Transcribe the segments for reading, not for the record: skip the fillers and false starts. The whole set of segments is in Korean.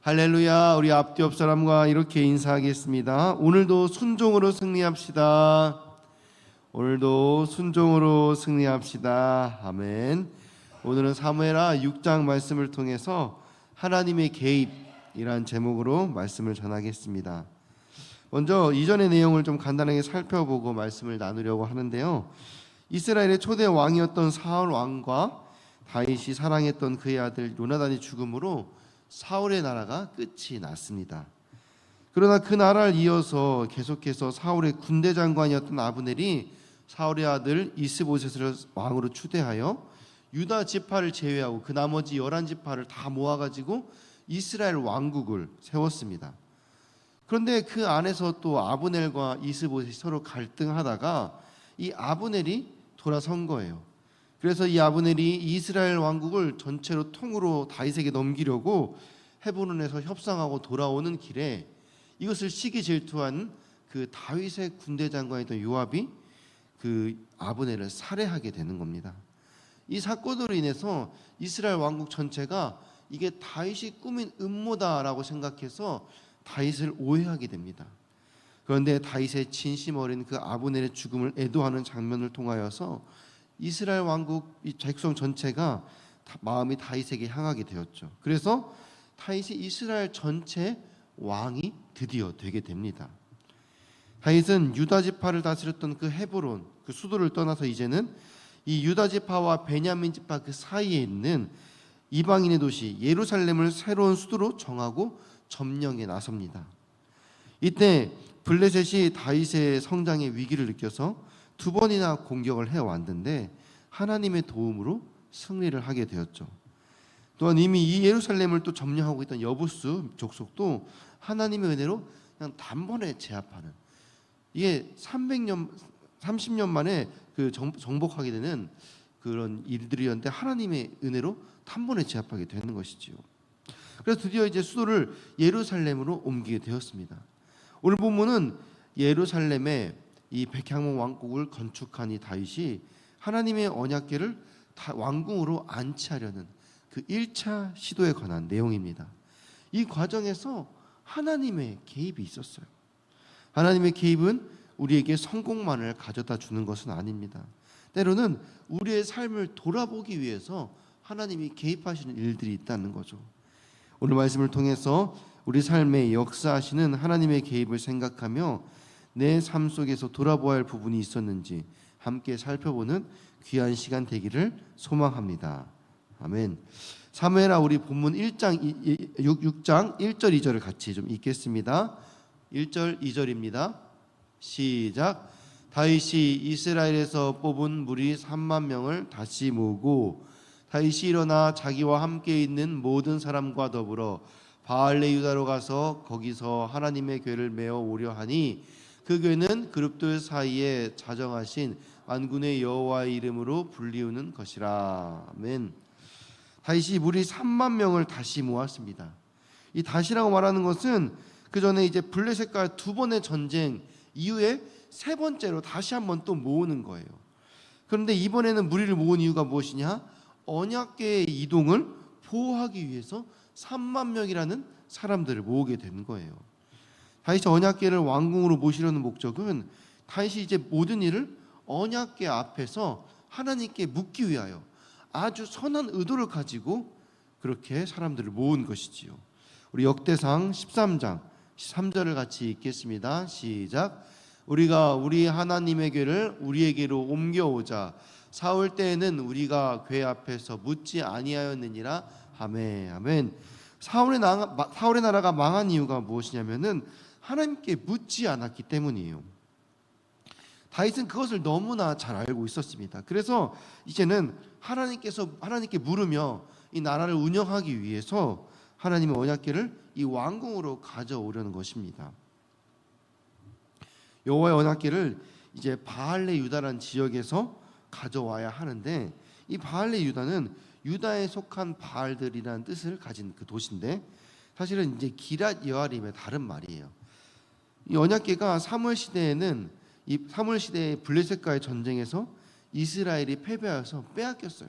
할렐루야. 우리 앞뒤 옆 사람과 이렇게 인사하겠습니다. 오늘도 순종으로 승리합시다. 오늘도 순종으로 승리합시다. 아멘. 오늘은 사무엘하 6장 말씀을 통해서 하나님의 개입이란 제목으로 말씀을 전하겠습니다. 먼저 이전의 내용을 좀 간단하게 살펴보고 말씀을 나누려고 하는데요. 이스라엘의 초대 왕이었던 사울 왕과 다윗이 사랑했던 그의 아들 요나단의 죽음으로 사울의 나라가 끝이 났습니다. 그러나 그 나라를 이어서 계속해서 사울의 군대 장관이었던 아브넬이 사울의 아들 이스보셋을 왕으로 추대하여 유다 지파를 제외하고 그 나머지 11지파를 다 모아가지고 이스라엘 왕국을 세웠습니다. 그런데 그 안에서 또 아브넬과 이스보셋이 서로 갈등하다가 이 아브넬이 돌아선 거예요. 그래서 이 아브넬이 이스라엘 왕국을 전체로 통으로 다윗에게 넘기려고 헤브론에서 협상하고 돌아오는 길에 이것을 시기 질투한 그 다윗의 군대 장관이던 요압이 그 아브넬을 살해하게 되는 겁니다. 이 사건으로 인해서 이스라엘 왕국 전체가 이게 다윗이 꾸민 음모다라고 생각해서 다윗을 오해하게 됩니다. 그런데 다윗의 진심 어린 그 아브넬의 죽음을 애도하는 장면을 통하여서 이스라엘 왕국 이 백성 전체가 마음이 다윗에게 향하게 되었죠. 그래서 다윗이 이스라엘 전체 왕이 드디어 되게 됩니다. 다윗은 유다 지파를 다스렸던 그 헤브론 그 수도를 떠나서 이제는 이 유다 지파와 베냐민 지파 그 사이에 있는 이방인의 도시 예루살렘을 새로운 수도로 정하고 점령에 나섭니다. 이때 블레셋이 다윗의 성장의 위기를 느껴서 2번이나 공격을 해왔는데 하나님의 도움으로 승리를 하게 되었죠. 또한 이미 이 예루살렘을 또 점령하고 있던 여부스 족속도 하나님의 은혜로 그냥 단번에 제압하는, 이게 30년 만에 그 정복하게 되는 그런 일들이었는데 하나님의 은혜로 단번에 제압하게 되는 것이지요. 그래서 드디어 이제 수도를 예루살렘으로 옮기게 되었습니다. 오늘 본문은 예루살렘에 이 백향목 왕국을 건축한 이 다윗이 하나님의 언약궤를 왕궁으로 안치하려는 그 1차 시도에 관한 내용입니다. 이 과정에서 하나님의 개입이 있었어요. 하나님의 개입은 우리에게 성공만을 가져다 주는 것은 아닙니다. 때로는 우리의 삶을 돌아보기 위해서 하나님이 개입하시는 일들이 있다는 거죠. 오늘 말씀을 통해서 우리 삶에 역사하시는 하나님의 개입을 생각하며 내 삶 속에서 돌아보아야 할 부분이 있었는지 함께 살펴보는 귀한 시간 되기를 소망합니다. 아멘. 사무엘하 우리 본문 6장 1절 2절을 같이 좀 읽겠습니다. 1절 2절입니다. 시작. 다윗이 이스라엘에서 뽑은 무리 3만 명을 다시 모으고 다윗이 일어나 자기와 함께 있는 모든 사람과 더불어 바알레 유다로 가서 거기서 하나님의 궤를 메어 오려 하니 그 궤는 그룹들 사이에 자정하신 만군의 여호와의 이름으로 불리우는 것이라. 아멘. 다윗이 무리 3만 명을 다시 모았습니다. 이 다시라고 말하는 것은 그 전에 이제 블레셋과 2번의 전쟁 이후에 3번째로 다시 한번 또 모으는 거예요. 그런데 이번에는 무리를 모은 이유가 무엇이냐? 언약궤의 이동을 보호하기 위해서 3만 명이라는 사람들을 모으게 된 거예요. 다윗이 언약궤를 왕궁으로 모시려는 목적은 다윗이 이제 모든 일을 언약궤 앞에서 하나님께 묻기 위하여 아주 선한 의도를 가지고 그렇게 사람들을 모은 것이지요. 우리 역대상 13장 13절을 같이 읽겠습니다. 시작. 우리가 우리 하나님의 궤를 우리에게로 옮겨오자 사울 때에는 우리가 궤 앞에서 묻지 아니하였느니라. 아멘. 아멘. 사울의 나라가 망한 이유가 무엇이냐면은 하나님께 묻지 않았기 때문이에요. 다윗은 그것을 너무나 잘 알고 있었습니다. 그래서 이제는 하나님께 물으며 이 나라를 운영하기 위해서 하나님의 언약궤를 이 왕궁으로 가져오려는 것입니다. 여호와의 언약궤를 이제 바알레 유다라는 지역에서 가져와야 하는데 이 바알레 유다는 유다에 속한 바알들이라는 뜻을 가진 그 도시인데 사실은 이제 기랏 여아림의 다른 말이에요. 이 언약궤가 사무엘 시대에는 이 사무엘 시대의 블레셋과의 전쟁에서 이스라엘이 패배하여서 빼앗겼어요.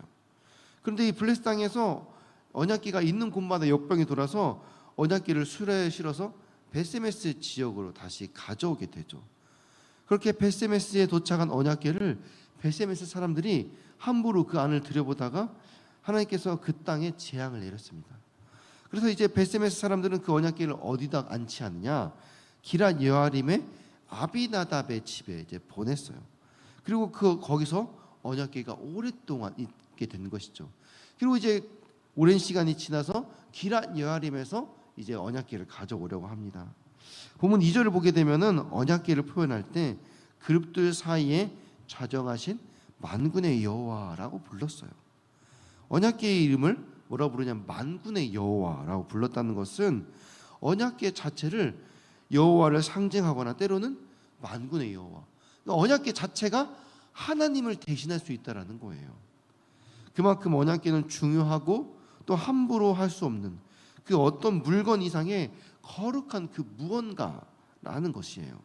그런데 이 블레셋 땅에서 언약궤가 있는 곳마다 역병이 돌아서 언약궤를 수레에 실어서 베세메스 지역으로 다시 가져오게 되죠. 그렇게 베세메스에 도착한 언약궤를 베세메스 사람들이 함부로 그 안을 들여보다가 하나님께서 그 땅에 재앙을 내렸습니다. 그래서 이제 베세메스 사람들은 그 언약궤를 어디다 안치하느냐, 기럇 여아림의 아비나답의 집에 이제 보냈어요. 그리고 거기서 언약궤가 오랫동안 있게 된 것이죠. 그리고 이제 오랜 시간이 지나서 기럇 여아림에서 이제 언약궤를 가져오려고 합니다. 본문 2절을 보게 되면은 언약궤를 표현할 때 그룹들 사이에 좌정하신 만군의 여호와라고 불렀어요. 언약궤의 이름을 뭐라고 부르냐면 만군의 여호와라고 불렀다는 것은 언약궤 자체를 여호와를 상징하거나 때로는 만군의 여호와, 그러니까 언약궤 자체가 하나님을 대신할 수 있다라는 거예요. 그만큼 언약궤는 중요하고 또 함부로 할 수 없는 그 어떤 물건 이상의 거룩한 그 무언가라는 것이에요.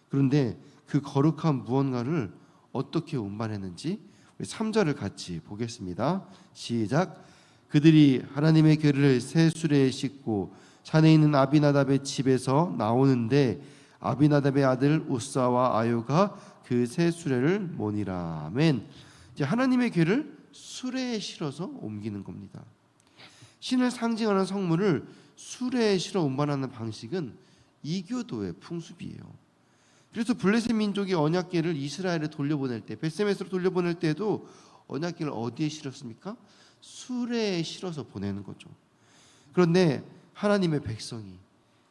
그런데 그 거룩한 무언가를 어떻게 운반했는지 우리 3절을 같이 보겠습니다. 시작. 그들이 하나님의 궤를 새 수레에 싣고 산에 있는 아비나답의 집에서 나오는데 아비나답의 아들 우사와 아요가 그 새 수레를 모니라. 아멘. 이제 하나님의 궤를 수레에 실어서 옮기는 겁니다. 신을 상징하는 성물을 수레에 실어 운반하는 방식은 이교도의 풍습이에요. 그래서 블레셋 민족이 언약궤를 이스라엘에 돌려보낼 때, 베세메스로 돌려보낼 때도 언약궤를 어디에 실었습니까? 수레에 실어서 보내는 거죠. 그런데 하나님의 백성이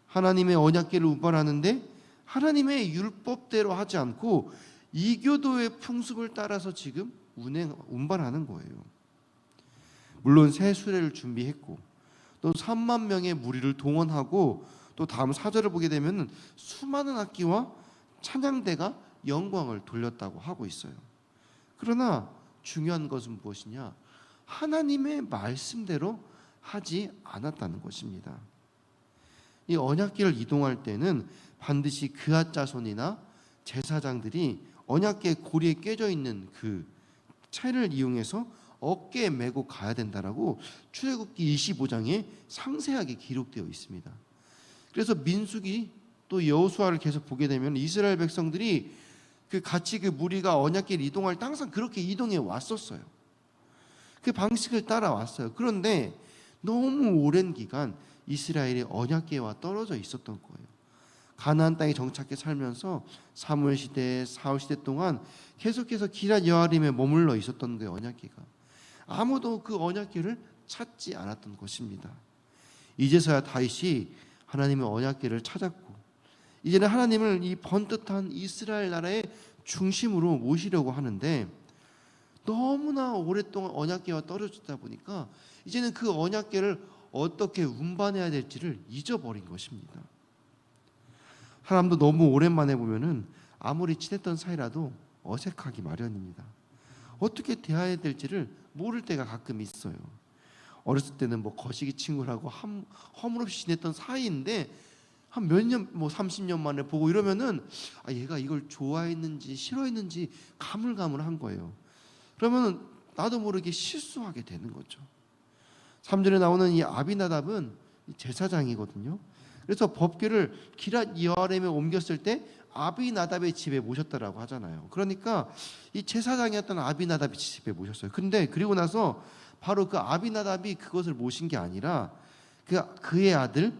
하나님의 언약궤를 운반하는데 하나님의 율법대로 하지 않고 이교도의 풍습을 따라서 지금 운반하는 거예요. 물론 새 수레를 준비했고 또 3만 명의 무리를 동원하고 또 다음 4절을 보게 되면 수많은 악기와 찬양대가 영광을 돌렸다고 하고 있어요. 그러나 중요한 것은 무엇이냐? 하나님의 말씀대로 하지 않았다는 것입니다. 이 언약궤를 이동할 때는 반드시 그앗 자손이나 제사장들이 언약궤 고리에 꿰져 있는 그 채를 이용해서 어깨에 메고 가야 된다라고 출애굽기 25장에 상세하게 기록되어 있습니다. 그래서 민수기 또 여호수아를 계속 보게 되면 이스라엘 백성들이 같이 그 무리가 언약궤를 이동할 때 항상 그렇게 이동해 왔었어요. 그 방식을 따라왔어요. 그런데 너무 오랜 기간 이스라엘이 언약궤와 떨어져 있었던 거예요. 가나안 땅에 정착해 살면서 사무엘 시대, 사울 시대 동안 계속해서 기럇 여아림에 머물러 있었던 거예요. 언약궤가 아무도 그 언약궤를 찾지 않았던 것입니다. 이제서야 다윗이 하나님의 언약궤를 찾았고 이제는 하나님을 이 번듯한 이스라엘 나라의 중심으로 모시려고 하는데 너무나 오랫동안 언약궤와 떨어지다 보니까 이제는 그 언약궤를 어떻게 운반해야 될지를 잊어버린 것입니다. 사람도 너무 오랜만에 보면은 아무리 친했던 사이라도 어색하기 마련입니다. 어떻게 대해야 될지를 모를 때가 가끔 있어요. 어렸을 때는 뭐 거시기 친구라고 허물없이 지냈던 사이인데 한 몇 년, 뭐 30년 만에 보고 이러면은 얘가 이걸 좋아했는지 싫어했는지 가물가물한 거예요. 그러면 나도 모르게 실수하게 되는 거죠. 3절에 나오는 이 아비나답은 제사장이거든요. 그래서 법궤를 기럇 여아림에 옮겼을 때 아비나답의 집에 모셨다라고 하잖아요. 그러니까 이 제사장이었던 아비나답의 집에 모셨어요. 근데 그리고 나서 바로 그 아비나답이 그것을 모신 게 아니라 그의 아들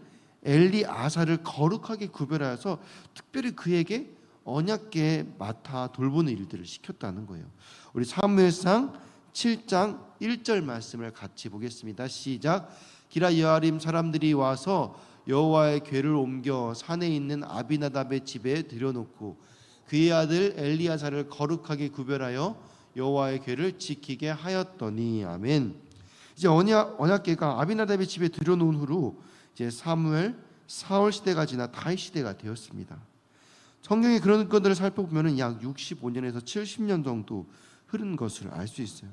엘리아사를 거룩하게 구별하여서 특별히 그에게 언약궤에 맡아 돌보는 일들을 시켰다는 거예요. 우리 사무엘상 7장 1절 말씀을 같이 보겠습니다. 시작. 기럇 여아림 사람들이 와서 여호와의 궤를 옮겨 산에 있는 아비나답의 집에 들여놓고 그의 아들 엘리야사를 거룩하게 구별하여 여호와의 궤를 지키게 하였더니. 아멘. 이제 언약궤가 아비나답의 집에 들여놓은 후로 이제 사무엘, 사울 시대가 지나 다윗 시대가 되었습니다. 성경에 그런 것들을 살펴보면 약 65년에서 70년 정도 흐른 것을 알 수 있어요.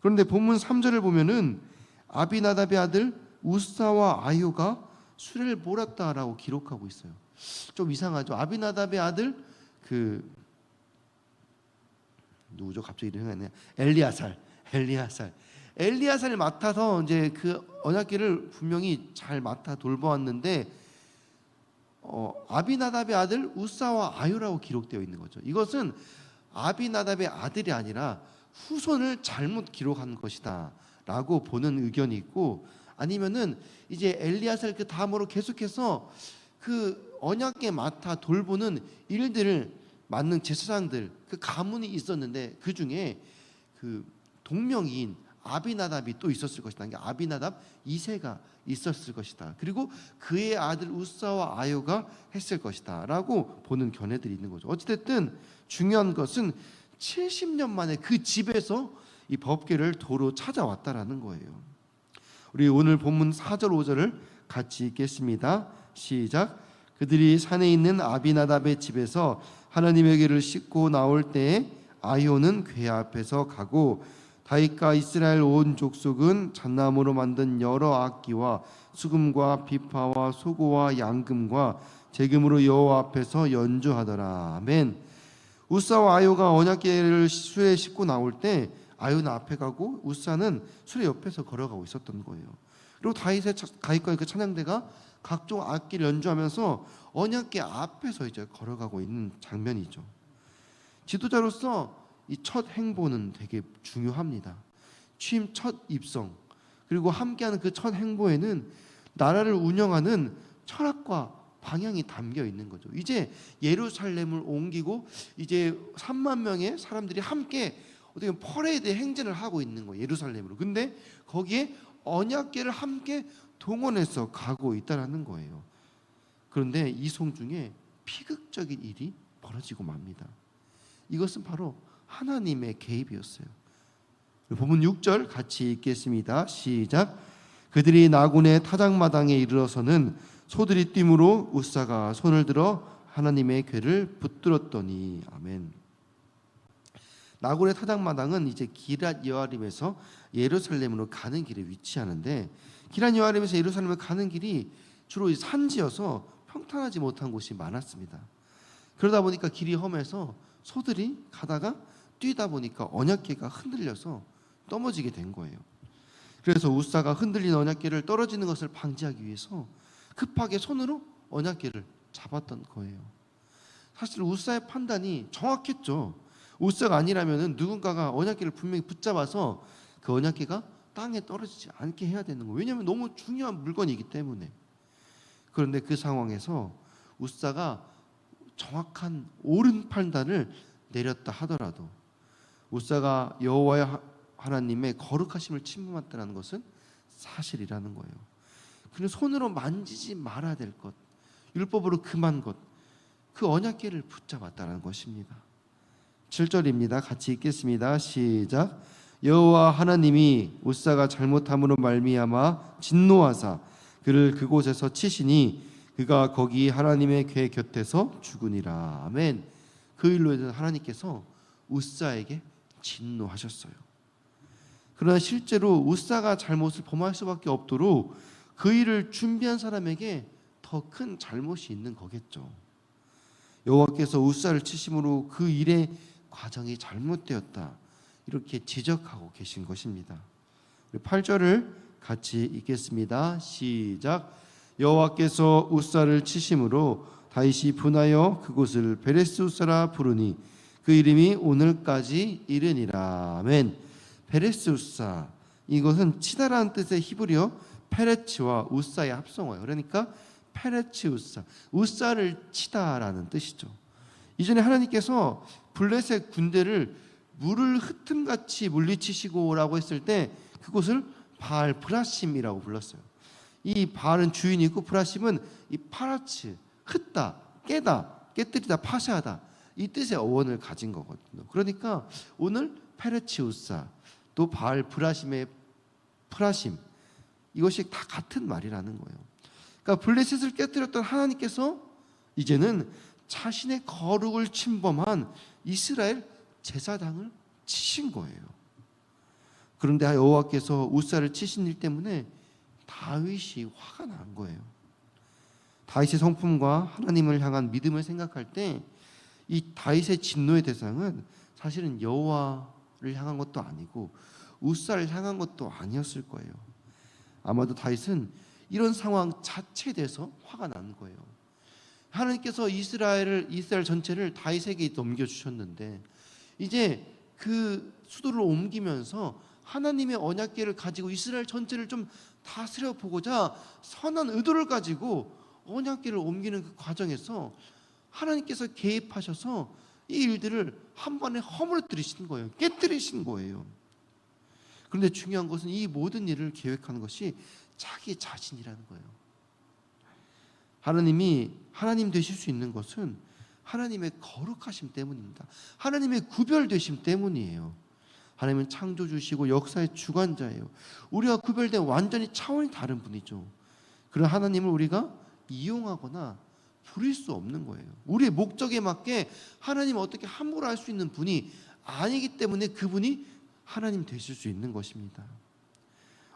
그런데 본문 3절을 보면은 아비나답의 아들 우사와 아요가 수레를 몰았다라고 기록하고 있어요. 좀 이상하죠. 아비나답의 아들 누구죠? 갑자기 이름이 안 나요. 엘리야살. 엘리야사를 맡아서 이제 그 언약궤를 분명히 잘 맡아 돌보았는데 아비나답의 아들 우사와 아유라고 기록되어 있는 거죠. 이것은 아비나답의 아들이 아니라 후손을 잘못 기록한 것이다라고 보는 의견이 있고, 아니면은 이제 엘리야사를 그 다음으로 계속해서 그 언약궤 맡아 돌보는 일들을 맡는 제사장들 그 가문이 있었는데 그 중에 그 동명이인 아비나답이 또 있었을 것이다. 그러니까 아비나답 2세가 있었을 것이다. 그리고 그의 아들 우사와 아요가 했을 것이다 라고 보는 견해들이 있는 거죠. 어찌됐든 중요한 것은 70년 만에 그 집에서 이 법궤를 도로 찾아왔다라는 거예요. 우리 오늘 본문 4절 5절을 같이 읽겠습니다. 시작. 그들이 산에 있는 아비나답의 집에서 하나님의 궤를 싣고 나올 때에 아효는 궤 앞에서 가고 다윗과 이스라엘 온 족속은 잣나무로 만든 여러 악기와 수금과 비파와 소고와 양금과 제금으로 여호와 앞에서 연주하더라. 아멘. 우사와 아요가 언약궤를 수레에 싣고 나올 때 아요는 앞에 가고 우사는 수레 옆에서 걸어가고 있었던 거예요. 그리고 다윗과 그 찬양대가 각종 악기를 연주하면서 언약궤 앞에서 이제 걸어가고 있는 장면이죠. 지도자로서 이 첫 행보는 되게 중요합니다. 취임 첫 입성, 그리고 함께하는 그 첫 행보에는 나라를 운영하는 철학과 방향이 담겨 있는 거죠. 이제 예루살렘을 옮기고 이제 3만 명의 사람들이 함께 어떻게 퍼레이드 행진을 하고 있는 거예요. 예루살렘으로. 근데 거기에 언약궤를 함께 동원해서 가고 있다라는 거예요. 그런데 이송 중에 비극적인 일이 벌어지고 맙니다. 이것은 바로 하나님의 개입이었어요. 본문 6절 같이 읽겠습니다. 시작. 그들이 나군의 타작마당에 이르러서는 소들이 뛰므로 우사가 손을 들어 하나님의 궤를 붙들었더니. 아멘. 나군의 타작마당은 이제 기럇 여아림에서 예루살렘으로 가는 길에 위치하는데, 기럇 여아림에서 예루살렘을 가는 길이 주로 산지여서 평탄하지 못한 곳이 많았습니다. 그러다 보니까 길이 험해서 소들이 가다가 뛰다 보니까 언약궤가 흔들려서 넘어지게 된 거예요. 그래서 우사가 흔들린 언약궤를 떨어지는 것을 방지하기 위해서 급하게 손으로 언약궤를 잡았던 거예요. 사실 우사의 판단이 정확했죠. 우사가 아니라면 누군가가 언약궤를 분명히 붙잡아서 그 언약궤가 땅에 떨어지지 않게 해야 되는 거예요. 왜냐하면 너무 중요한 물건이기 때문에. 그런데 그 상황에서 우사가 정확한 옳은 판단을 내렸다 하더라도 우사가 여호와의 하나님의 거룩하심을 침범했다는 것은 사실이라는 거예요. 그는 손으로 만지지 말아야 될 것, 율법으로 금한 것, 그 언약궤를 붙잡았다는 것입니다. 7절입니다. 같이 읽겠습니다. 시작. 여호와 하나님이 우사가 잘못함으로 말미암아 진노하사 그를 그곳에서 치시니 그가 거기 하나님의 궤 곁에서 죽으니라. 아멘. 그 일로 인해서 하나님께서 우사에게 진노하셨어요. 그러나 실제로 우사가 잘못을 범할 수밖에 없도록 그 일을 준비한 사람에게 더 큰 잘못이 있는 거겠죠. 여호와께서 우사를 치심으로 그 일의 과정이 잘못되었다, 이렇게 지적하고 계신 것입니다. 8절을 같이 읽겠습니다. 시작. 여호와께서 우사를 치심으로 다윗이 분하여 그곳을 베레스 우사라 부르니 그 이름이 오늘까지 이르니라. 아멘. 베레스 우사, 이것은 치다라는 뜻의 히브리어 페레츠와 우사의 합성어예요. 그러니까 페레츠 우사, 우사를 치다라는 뜻이죠. 이전에 하나님께서 블레셋 군대를 물을 흩음같이 물리치시고라고 했을 때 그곳을 바알 브라심이라고 불렀어요. 이 바알은 주인이 있고 브라심은 이 파라츠, 흩다, 깨다, 깨뜨리다, 파쇄하다, 이 뜻의 어원을 가진 거거든요. 그러니까 오늘 페레츠 우사, 또 바알 브라심의 프라심, 이것이 다 같은 말이라는 거예요. 그러니까 블레셋을 깨뜨렸던 하나님께서 이제는 자신의 거룩을 침범한 이스라엘 제사장을 치신 거예요. 그런데 여호와께서 우사를 치신 일 때문에 다윗이 화가 난 거예요. 다윗의 성품과 하나님을 향한 믿음을 생각할 때 이 다윗의 진노의 대상은 사실은 여호와를 향한 것도 아니고 우사를 향한 것도 아니었을 거예요. 아마도 다윗은 이런 상황 자체에 대해서 화가 난 거예요. 하나님께서 이스라엘 전체를 다윗에게 넘겨주셨는데 이제 그 수도를 옮기면서 하나님의 언약궤를 가지고 이스라엘 전체를 좀 다스려 보고자 선한 의도를 가지고 언약궤를 옮기는 그 과정에서 하나님께서 개입하셔서 이 일들을 한 번에 허물어뜨리신 거예요. 깨뜨리신 거예요. 그런데 중요한 것은 이 모든 일을 계획하는 것이 자기 자신이라는 거예요. 하나님이 하나님 되실 수 있는 것은 하나님의 거룩하심 때문입니다. 하나님의 구별되심 때문이에요. 하나님은 창조주시고 역사의 주관자예요. 우리와 구별된 완전히 차원이 다른 분이죠. 그런 하나님을 우리가 이용하거나 부릴 수 없는 거예요. 우리의 목적에 맞게 하나님을 어떻게 함부로 할 수 있는 분이 아니기 때문에 그분이 하나님 되실 수 있는 것입니다.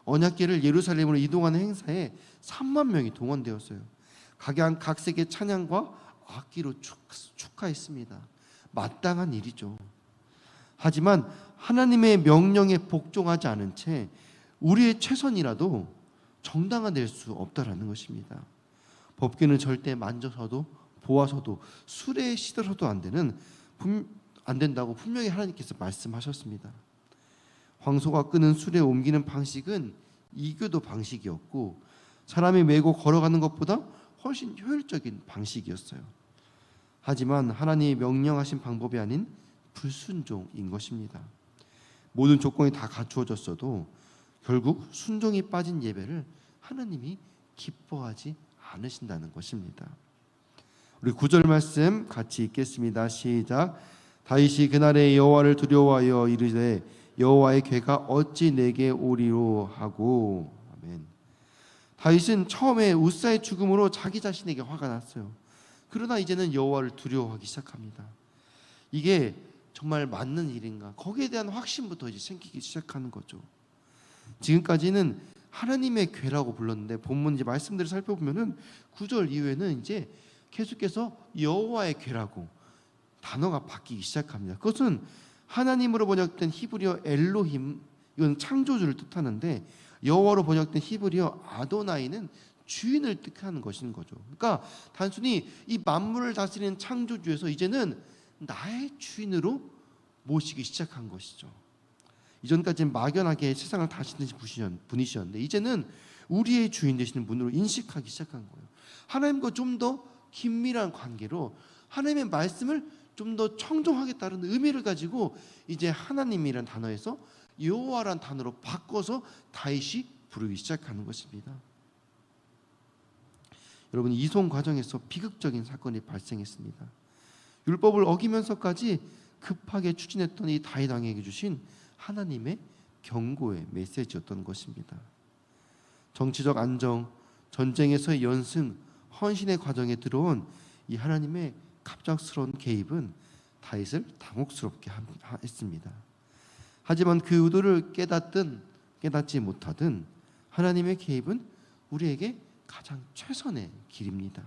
언약궤를 예루살렘으로 이동하는 행사에 3만 명이 동원되었어요. 각색의 찬양과 악기로 축하했습니다. 마땅한 일이죠. 하지만 하나님의 명령에 복종하지 않은 채 우리의 최선이라도 정당화될 수 없다라는 것입니다. 법궤는 절대 만져서도 보아서도 수레에 시들어도 안 된다고 분명히 하나님께서 말씀하셨습니다. 황소가 끄는 수레에 옮기는 방식은 이교도 방식이었고 사람이 메고 걸어가는 것보다 훨씬 효율적인 방식이었어요. 하지만 하나님이 명령하신 방법이 아닌 불순종인 것입니다. 모든 조건이 다 갖추어졌어도 결국 순종이 빠진 예배를 하나님이 기뻐하지 않으신다는 것입니다. 우리 9절 말씀 같이 읽겠습니다. 시작. 다윗이 그날에 여호와를 두려워하여 이르되 여호와의 궤가 어찌 내게 오리로 하고. 아멘. 다윗은 처음에 우사의 죽음으로 자기 자신에게 화가 났어요. 그러나 이제는 여호와를 두려워하기 시작합니다. 이게 정말 맞는 일인가? 거기에 대한 확신부터 이제 생기기 시작하는 거죠. 지금까지는 하나님의 궤라고 불렀는데 본문 이제 말씀들을 살펴보면은 9절 이후에는 이제 계속해서 여호와의 궤라고 단어가 바뀌기 시작합니다. 그것은 하나님으로 번역된 히브리어 엘로힘, 이건 창조주를 뜻하는데 여호와로 번역된 히브리어 아도나이는 주인을 뜻하는 것인 거죠. 그러니까 단순히 이 만물을 다스리는 창조주에서 이제는 나의 주인으로 모시기 시작한 것이죠. 이전까지는 막연하게 세상을 다스리는 분이셨는데 이제는 우리의 주인 되시는 분으로 인식하기 시작한 거예요. 하나님과 좀 더 긴밀한 관계로 하나님의 말씀을 좀 더 청종하겠다는 의미를 가지고 이제 하나님이란 단어에서 여호와란 단어로 바꿔서 다윗이 부르기 시작하는 것입니다. 여러분, 이송 과정에서 비극적인 사건이 발생했습니다. 율법을 어기면서까지 급하게 추진했던 이 다윗 왕에게 주신 하나님의 경고의 메시지였던 것입니다. 정치적 안정, 전쟁에서의 연승, 헌신의 과정에 들어온 이 하나님의 갑작스러운 개입은 다윗을 당혹스럽게 했습니다. 하지만 그 의도를 깨닫지 못하든 하나님의 개입은 우리에게 가장 최선의 길입니다.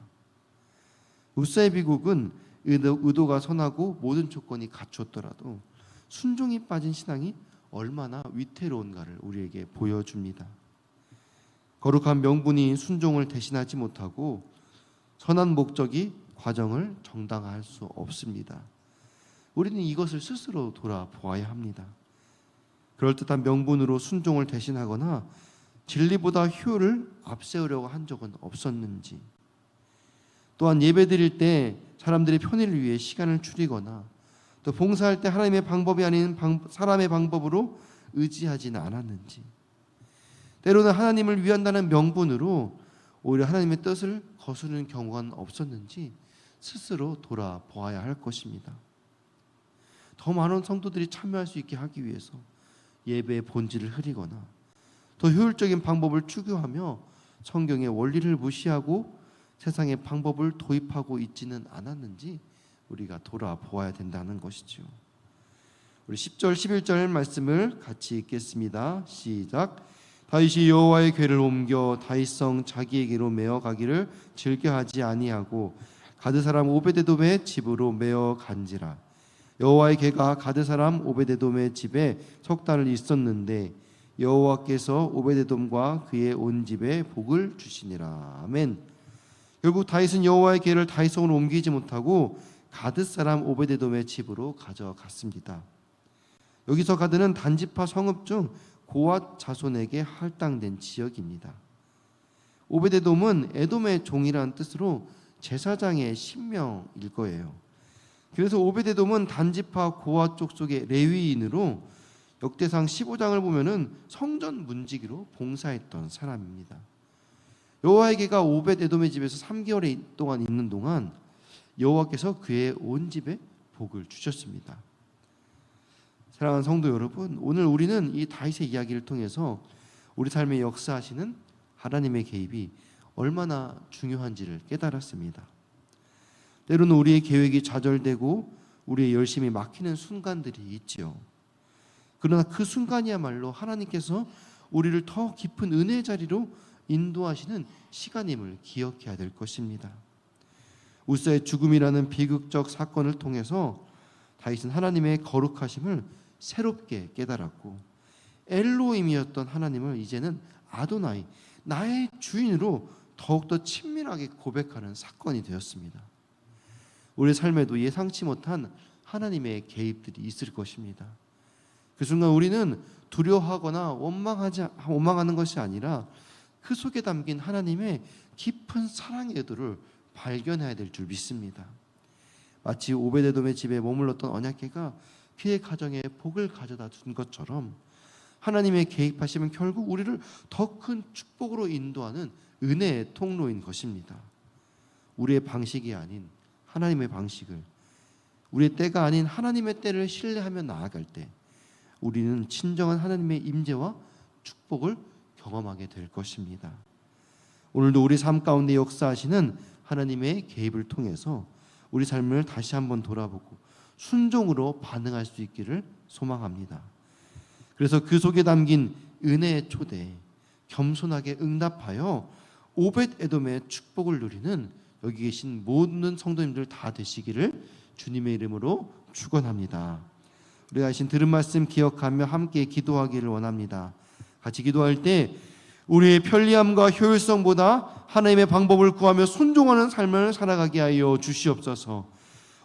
우사의 비극은 의도가 선하고 모든 조건이 갖추었더라도 순종이 빠진 신앙이 얼마나 위태로운가를 우리에게 보여줍니다. 거룩한 명분이 순종을 대신하지 못하고 선한 목적이 과정을 정당화할 수 없습니다. 우리는 이것을 스스로 돌아보아야 합니다. 그럴듯한 명분으로 순종을 대신하거나 진리보다 효율을 앞세우려고 한 적은 없었는지, 또한 예배드릴 때 사람들의 편의를 위해 시간을 줄이거나 또 봉사할 때 하나님의 방법이 아닌 사람의 방법으로 의지하지는 않았는지, 때로는 하나님을 위한다는 명분으로 오히려 하나님의 뜻을 거스르는 경우가 없었는지 스스로 돌아보아야 할 것입니다. 더 많은 성도들이 참여할 수 있게 하기 위해서 예배의 본질을 흐리거나 더 효율적인 방법을 추구하며 성경의 원리를 무시하고 세상의 방법을 도입하고 있지는 않았는지 우리가 돌아보아야 된다는 것이죠. 우리 10절 11절 말씀을 같이 읽겠습니다. 시작. 다윗이 여호와의 궤를 옮겨 다윗성 자기에게로 메어 가기를 즐겨하지 아니하고 가드 사람 오베데돔의 집으로 메어 간지라. 여호와의 개가 가드 사람 오베데돔의 집에 석 달을 있었는데 여호와께서 오베데돔과 그의 온 집에 복을 주시니라. 아멘. 결국 다윗은 여호와의 개를 다윗성으로 옮기지 못하고 가드 사람 오베데돔의 집으로 가져갔습니다. 여기서 가드는 단지파 성읍 중 고앗 자손에게 할당된 지역입니다. 오베데돔은 에돔의 종이라는 뜻으로 제사장의 신명일 거예요. 그래서 오베데돔은 단지파 고앗 족속의 레위인으로 역대상 15장을 보면은 성전 문지기로 봉사했던 사람입니다. 여호와의 개가 오벳에돔의 집에서 3개월 동안 있는 동안 여호와께서 그의 온 집에 복을 주셨습니다. 사랑하는 성도 여러분, 오늘 우리는 이 다윗의 이야기를 통해서 우리 삶에 역사하시는 하나님의 개입이 얼마나 중요한지를 깨달았습니다. 때로는 우리의 계획이 좌절되고 우리의 열심이 막히는 순간들이 있지요. 그러나 그 순간이야말로 하나님께서 우리를 더 깊은 은혜의 자리로 인도하시는 시간임을 기억해야 될 것입니다. 우사의 죽음이라는 비극적 사건을 통해서 다윗은 하나님의 거룩하심을 새롭게 깨달았고 엘로힘이었던 하나님을 이제는 아도나이, 나의 주인으로 더욱더 친밀하게 고백하는 사건이 되었습니다. 우리의 삶에도 예상치 못한 하나님의 개입들이 있을 것입니다. 그 순간 우리는 두려워하거나 원망하는 것이 아니라 그 속에 담긴 하나님의 깊은 사랑의 의도를 발견해야 될 줄 믿습니다. 마치 오베데돔의 집에 머물렀던 언약궤가 그의 가정에 복을 가져다 준 것처럼 하나님의 개입하심은 결국 우리를 더 큰 축복으로 인도하는 은혜의 통로인 것입니다. 우리의 방식이 아닌 하나님의 방식을, 우리의 때가 아닌 하나님의 때를 신뢰하며 나아갈 때 우리는 진정한 하나님의 임재와 축복을 경험하게 될 것입니다. 오늘도 우리 삶 가운데 역사하시는 하나님의 개입을 통해서 우리 삶을 다시 한번 돌아보고 순종으로 반응할 수 있기를 소망합니다. 그래서 그 속에 담긴 은혜의 초대에 겸손하게 응답하여 오벳에돔의 축복을 누리는 여기 계신 모든 성도님들 다 되시기를 주님의 이름으로 축원합니다. 우리가 하신 들은 말씀 기억하며 함께 기도하기를 원합니다. 같이 기도할 때 우리의 편리함과 효율성보다 하나님의 방법을 구하며 순종하는 삶을 살아가게 하여 주시옵소서.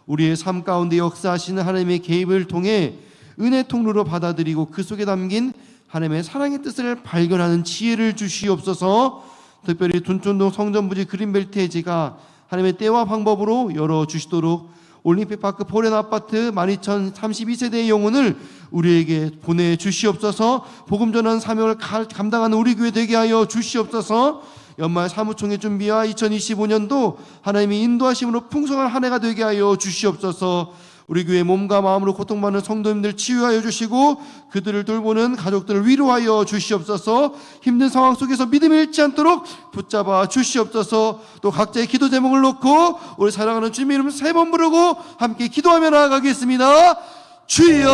우리의 삶 가운데 역사하시는 하나님의 개입을 통해 은혜 통로로 받아들이고 그 속에 담긴 하나님의 사랑의 뜻을 발견하는 지혜를 주시옵소서. 특별히 둔촌동 성전부지 그린벨트에지가 하나님의 때와 방법으로 열어주시도록 올림픽파크 포렌 아파트 12,032세대의 영혼을 우리에게 보내주시옵소서. 복음 전하는 사명을 감당하는 우리 교회 되게 하여 주시옵소서. 연말 사무총회 준비와 2025년도 하나님의 인도하심으로 풍성한 한 해가 되게 하여 주시옵소서. 우리 교회 몸과 마음으로 고통받는 성도님들 치유하여 주시고 그들을 돌보는 가족들을 위로하여 주시옵소서. 힘든 상황 속에서 믿음을 잃지 않도록 붙잡아 주시옵소서. 또 각자의 기도 제목을 놓고 우리 사랑하는 주님의 이름 3번 부르고 함께 기도하며 나아가겠습니다. 주여